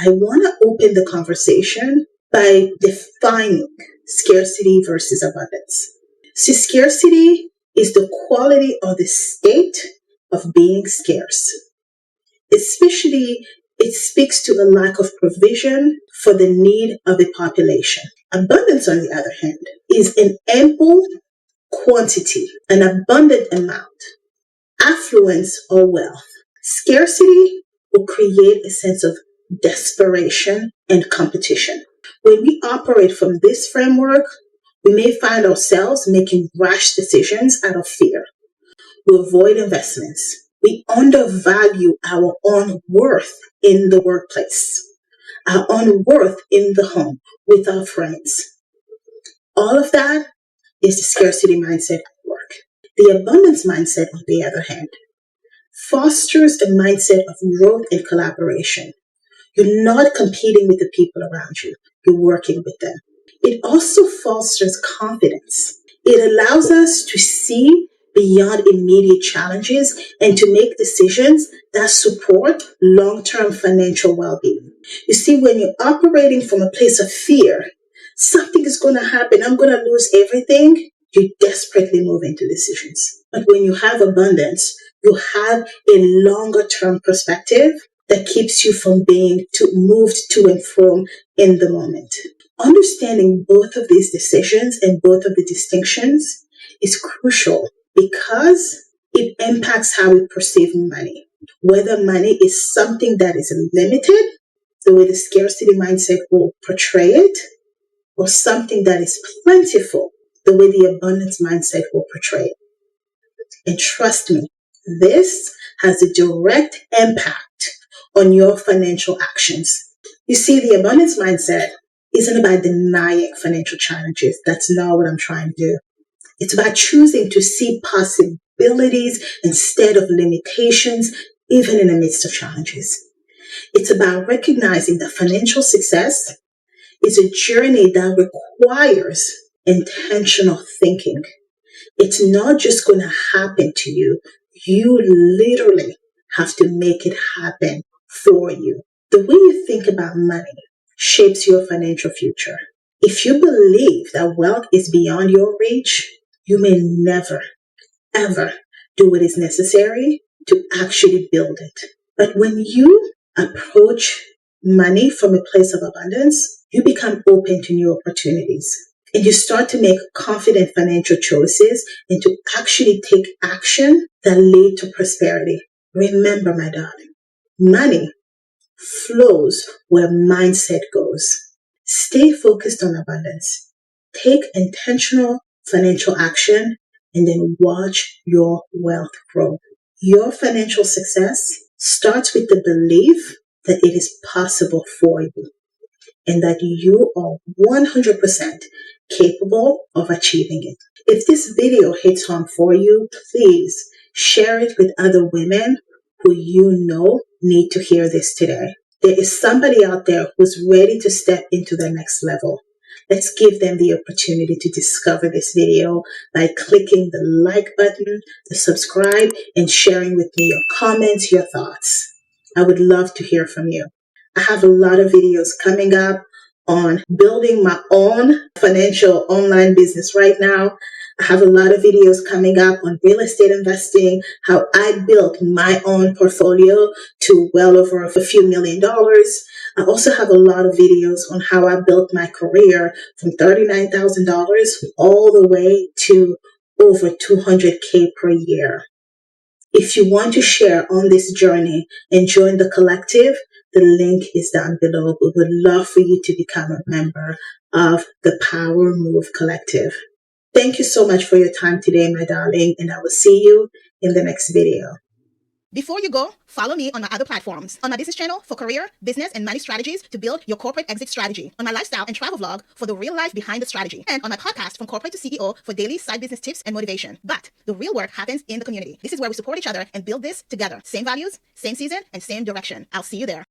I want to open the conversation by defining scarcity versus abundance. See, scarcity is the quality or the state of being scarce. Especially, it speaks to a lack of provision for the need of the population. Abundance, on the other hand, is an ample quantity, an abundant amount, affluence, or wealth. Scarcity will create a sense of desperation and competition. When we operate from this framework, we may find ourselves making rash decisions out of fear. We avoid investments. We undervalue our own worth in the workplace, our own worth in the home, with our friends. All of that is the scarcity mindset at work. The abundance mindset, on the other hand, fosters a mindset of growth and collaboration. You're not competing with the people around you. You're working with them. It also fosters confidence. It allows us to see beyond immediate challenges and to make decisions that support long-term financial well-being. You see, when you're operating from a place of fear, something is going to happen, I'm going to lose everything, you desperately move into decisions. But when you have abundance, you have a longer-term perspective that keeps you from being moved to and from in the moment. Understanding both of these decisions and both of the distinctions is crucial because it impacts how we perceive money. Whether money is something that is limited, the way the scarcity mindset will portray it, or something that is plentiful, the way the abundance mindset will portray it. And trust me, this has a direct impact on your financial actions. You see, the abundance mindset isn't about denying financial challenges. That's not what I'm trying to do. It's about choosing to see possibilities instead of limitations, even in the midst of challenges. It's about recognizing that financial success is a journey that requires intentional thinking. It's not just going to happen to you. You literally have to make it happen for you. The way you think about money shapes your financial future. If you believe that wealth is beyond your reach, you may never, ever do what is necessary to actually build it. But when you approach money from a place of abundance, you become open to new opportunities. And you start to make confident financial choices and to actually take action that lead to prosperity. Remember, my darling, money flows where mindset goes. Stay focused on abundance. Take intentional financial action and then watch your wealth grow. Your financial success starts with the belief that it is possible for you and that you are 100% capable of achieving it. If this video hits home for you, please share it with other women who you know need to hear this today. There is somebody out there who's ready to step into the next level. Let's give them the opportunity to discover this video by clicking the like button, the subscribe, and sharing with me your comments, your thoughts. I would love to hear from you. I have a lot of videos coming up on building my own financial online business right now. I have a lot of videos coming up on real estate investing, how I built my own portfolio to well over a few $1 million. I also have a lot of videos on how I built my career from $39,000 all the way to over $200K per year. If you want to share on this journey and join the collective, the link is down below. We would love for you to become a member of the Power Move Collective. Thank you so much for your time today, my darling, and I will see you in the next video. Before you go, follow me on my other platforms. On my business channel for career, business, and money strategies to build your corporate exit strategy. On my lifestyle and travel vlog for the real life behind the strategy. And on my podcast From Corporate to CEO for daily side business tips and motivation. But the real work happens in the community. This is where we support each other and build this together. Same values, same season, and same direction. I'll see you there.